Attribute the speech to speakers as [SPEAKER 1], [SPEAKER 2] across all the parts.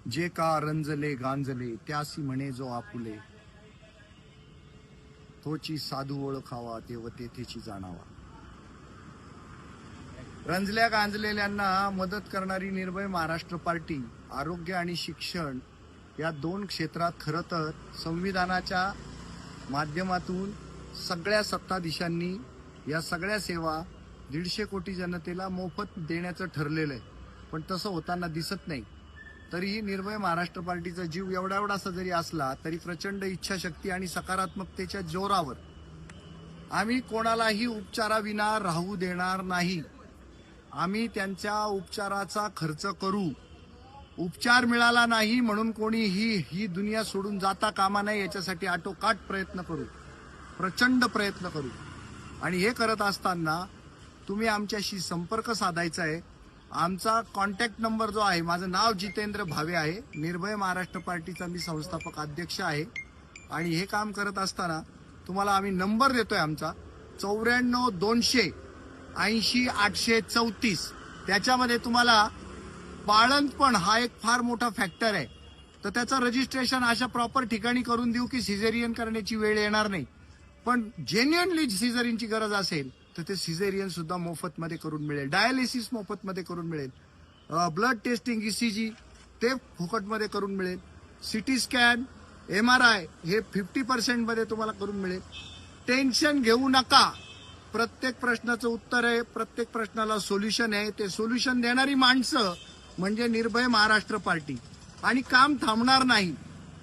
[SPEAKER 1] जे का रंजले गांजले त्यासी म्हणे जो आपुले, तोची साधू ओळखावा तेव तेथेची जाणावा. रंजल्या गांजलेल्यांना मदत करणारी निर्भय महाराष्ट्र पार्टी आरोग्य आणि शिक्षण या दोन क्षेत्रात खरं तर संविधानाच्या माध्यमातून सगळ्या सत्ताधीशांनी या सगळ्या सेवा 150 कोटी जनतेला मोफत देण्याचं ठरलेलं आहे. पण तसं होताना दिसत नाही. तरीही निर्भय महाराष्ट्र पार्टीचा जीव एवढासा जरी असला तरी प्रचंड इच्छाशक्ती आणि सकारात्मकतेच्या जोरावर आम्ही कोणालाही उपचाराविना राहू देणार नाही. आम्ही त्यांच्या उपचाराचा खर्च करू. उपचार मिळाला नाही म्हणून कोणीही ही दुनिया सोडून जाता कामा नये याच्यासाठी आटोकाट प्रयत्न करू, प्रचंड प्रयत्न करू. आणि हे करत असताना तुम्ही आमच्याशी संपर्क साधायचा आहे. आमचा कॉन्टॅक्ट नंबर जो आहे, माझं नाव जितेंद्र भावे आहे, निर्भय महाराष्ट्र पार्टीचा मी संस्थापक अध्यक्ष आहे. आणि हे काम करत असताना तुम्हाला आम्ही नंबर देतोय आमचा 94 200 80 834. त्याच्यामध्ये तुम्हाला बाळंतपण हा एक फार मोठा फॅक्टर आहे, तर त्याचं रजिस्ट्रेशन अशा प्रॉपर ठिकाणी करून देऊ की सिझेरियन करण्याची वेळ येणार नाही. पण जेन्युअनली सिझेरियनची गरज असेल तर ते सिझेरियन सुद्धा मोफतमध्ये करून मिळेल. डायलिसिस मोफतमध्ये करून मिळेल. ब्लड टेस्टिंग ECG ते फुकटमध्ये करून मिळेल. CT स्कॅन MRI हे 50% मध्ये तुम्हाला करून मिळेल. टेन्शन घेऊ नका. प्रत्येक प्रश्नाचं उत्तर आहे, प्रत्येक प्रश्नाला सोल्युशन आहे. ते सोल्युशन देणारी माणसं म्हणजे निर्भय महाराष्ट्र पार्टी. आणि काम थांबणार नाही.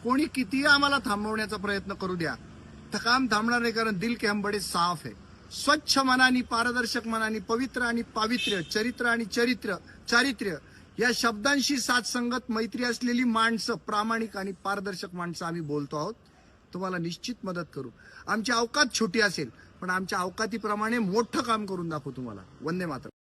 [SPEAKER 1] कोणी कितीही आम्हाला थांबवण्याचा प्रयत्न करू द्या तर काम थांबणार नाही, कारण दिल के हम बडे साफ आहे. स्वच्छ मनानी, पारदर्शक मनानी, पवित्र आणि पावित्र्य, चरित्र आणि चारित्र्य या शब्दांशी साथसंगत मैत्री असलेली माणसं, प्रामाणिक आणि पारदर्शक माणसं आम्ही बोलतो आहोत. तुम्हाला निश्चित मदत करू. आमची अवकात छोटी असेल पण आमच्या अवकातीप्रमाणे मोठं काम करून दाखवू तुम्हाला. वंदे मातरम.